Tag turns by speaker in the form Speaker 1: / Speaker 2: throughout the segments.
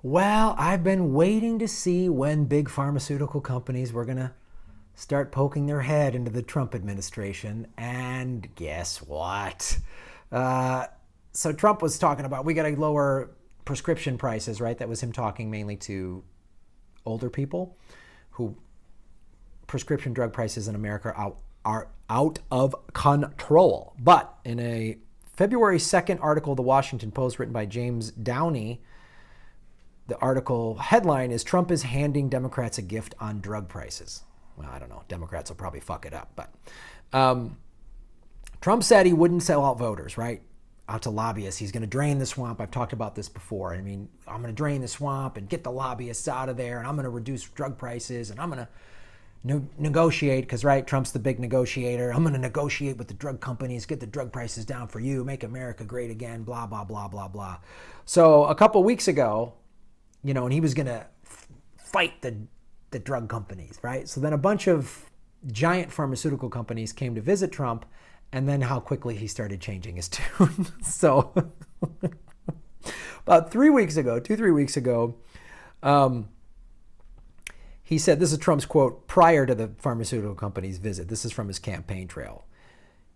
Speaker 1: Well, I've been waiting to see when big pharmaceutical companies were going to start poking their head into the Trump administration. And guess what? Uh, so Trump was talking about we got to lower prescription prices, right? That was him talking mainly to older people who prescription drug prices in America are out of control. But in a February 2nd article of the Washington Post written by James Downey, the article headline is Trump is handing Democrats a gift on drug prices. Well, I don't know. Democrats will probably fuck it up. But Trump said he wouldn't sell out voters, right? Out to lobbyists. He's going to drain the swamp. I've talked about this before. I mean, I'm going to drain the swamp and get the lobbyists out of there, and I'm going to reduce drug prices, and I'm going to negotiate because, right, Trump's the big negotiator. I'm going to negotiate with the drug companies, get the drug prices down for you, make America great again, blah, blah, blah, blah, blah. So a couple weeks ago, and he was going to fight the drug companies, right? So then a bunch of giant pharmaceutical companies came to visit Trump, and then how quickly he started changing his tune. So about 3 weeks ago, 3 weeks ago, he said, this is Trump's quote prior to the pharmaceutical company's visit. This is from his campaign trail.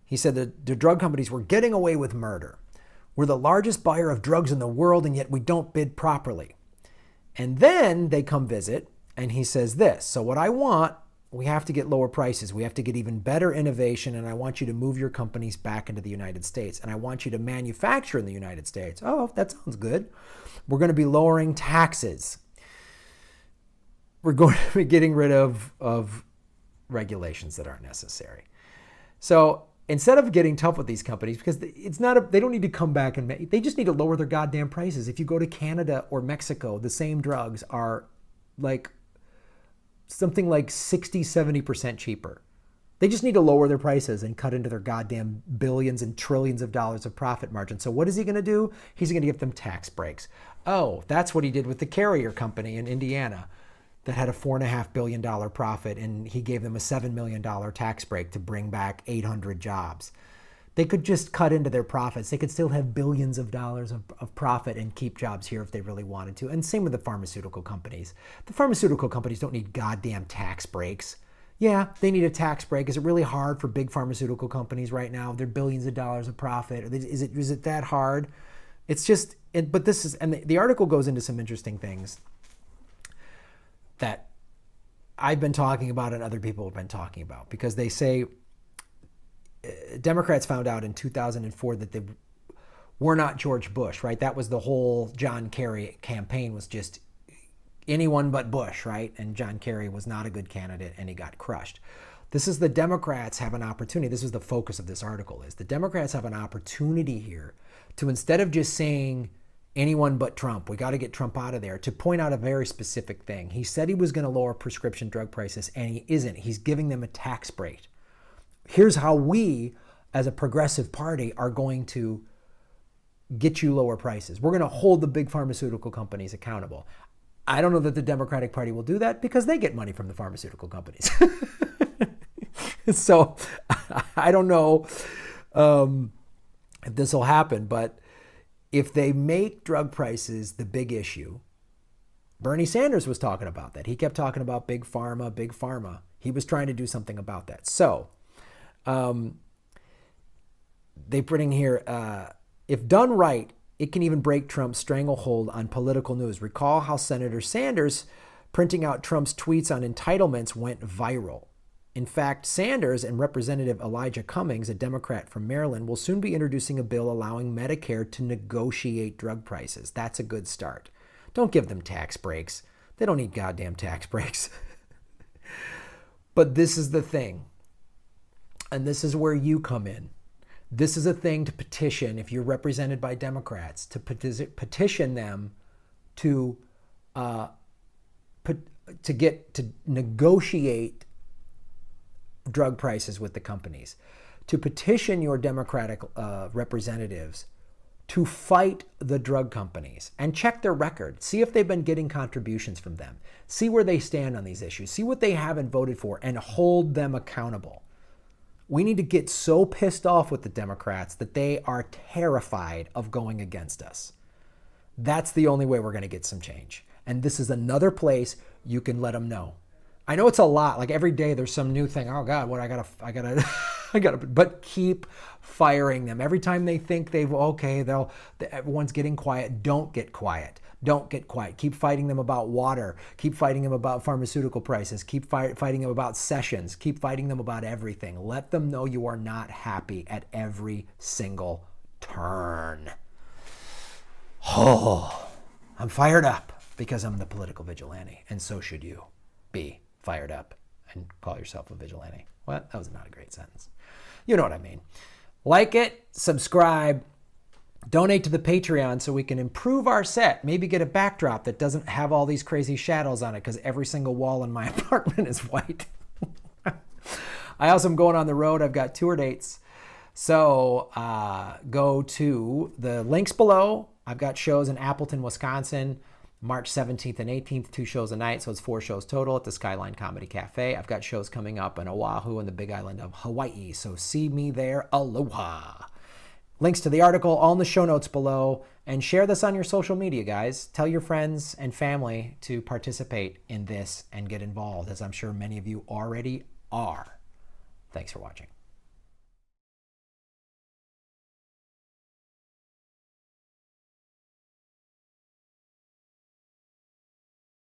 Speaker 1: He said that the drug companies were getting away with murder. We're the largest buyer of drugs in the world, and yet we don't bid properly. And then they come visit, and he says this. So what I want, we have to get lower prices. We have to get even better innovation, and I want you to move your companies back into the United States, and I want you to manufacture in the United States. Oh, that sounds good. We're going to be lowering taxes. We're going to be getting rid of regulations that aren't necessary. So instead of getting tough with these companies, because they don't need to come back they just need to lower their goddamn prices. If you go to Canada or Mexico, the same drugs are like something like 60-70% cheaper. They just need to lower their prices and cut into their goddamn billions and trillions of dollars of profit margin. So what is he going to do? He's going to give them tax breaks. Oh, that's what he did with the carrier company in Indiana that had a $4.5 billion profit, and he gave them a $7 million tax break to bring back 800 jobs. They could just cut into their profits. They could still have billions of dollars of profit and keep jobs here if they really wanted to. And same with the pharmaceutical companies. The pharmaceutical companies don't need goddamn tax breaks. Yeah, they need a tax break. Is it really hard for big pharmaceutical companies right now? They're billions of dollars of profit. Is it that hard? It's just, but this is, and the article goes into some interesting things that I've been talking about and other people have been talking about, because they say Democrats found out in 2004 that they were not George Bush, right? That was the whole John Kerry campaign, was just anyone but Bush, right? And John Kerry was not a good candidate and he got crushed. This is the Democrats have an opportunity. This is the focus of this article, is the Democrats have an opportunity here to, instead of just saying anyone but Trump, we got to get Trump out of there, to point out a very specific thing. He said he was going to lower prescription drug prices, and he isn't. He's giving them a tax break. Here's how we, as a progressive party, are going to get you lower prices. We're going to hold the big pharmaceutical companies accountable. I don't know that the Democratic Party will do that, because they get money from the pharmaceutical companies. So I don't know if this will happen, but if they make drug prices the big issue, Bernie Sanders was talking about that. He kept talking about big pharma, big pharma. He was trying to do something about that. So they put in here, if done right, it can even break Trump's stranglehold on political news. Recall how Senator Sanders printing out Trump's tweets on entitlements went viral. In fact, Sanders and Representative Elijah Cummings, a Democrat from Maryland, will soon be introducing a bill allowing Medicare to negotiate drug prices. That's a good start. Don't give them tax breaks. They don't need goddamn tax breaks. But this is the thing. And this is where you come in. This is a thing to petition, if you're represented by Democrats, to petition them to negotiate drug prices with the companies, to petition your Democratic representatives to fight the drug companies and check their record. See if they've been getting contributions from them. See where they stand on these issues. See what they haven't voted for and hold them accountable. We need to get so pissed off with the Democrats that they are terrified of going against us. That's the only way we're going to get some change. And this is another place you can let them know. I know it's a lot. Like every day there's some new thing. Oh God, what I gotta, but keep firing them. Every time they think everyone's getting quiet, don't get quiet. Don't get quiet. Keep fighting them about water. Keep fighting them about pharmaceutical prices. Keep fighting them about sessions. Keep fighting them about everything. Let them know you are not happy at every single turn. Oh, I'm fired up because I'm the political vigilante, and so should you be fired up and call yourself a vigilante. What? That was not a great sentence. You know what I mean. Like it, subscribe, donate to the Patreon so we can improve our set. Maybe get a backdrop that doesn't have all these crazy shadows on it because every single wall in my apartment is white. I also am going on the road. I've got tour dates. So go to the links below. I've got shows in Appleton, Wisconsin, March 17th and 18th, 2 shows a night. So it's 4 shows total at the Skyline Comedy Cafe. I've got shows coming up in Oahu and the Big Island of Hawaii. So see me there. Aloha. Links to the article all in the show notes below. And share this on your social media, guys. Tell your friends and family to participate in this and get involved, as I'm sure many of you already are. Thanks for watching.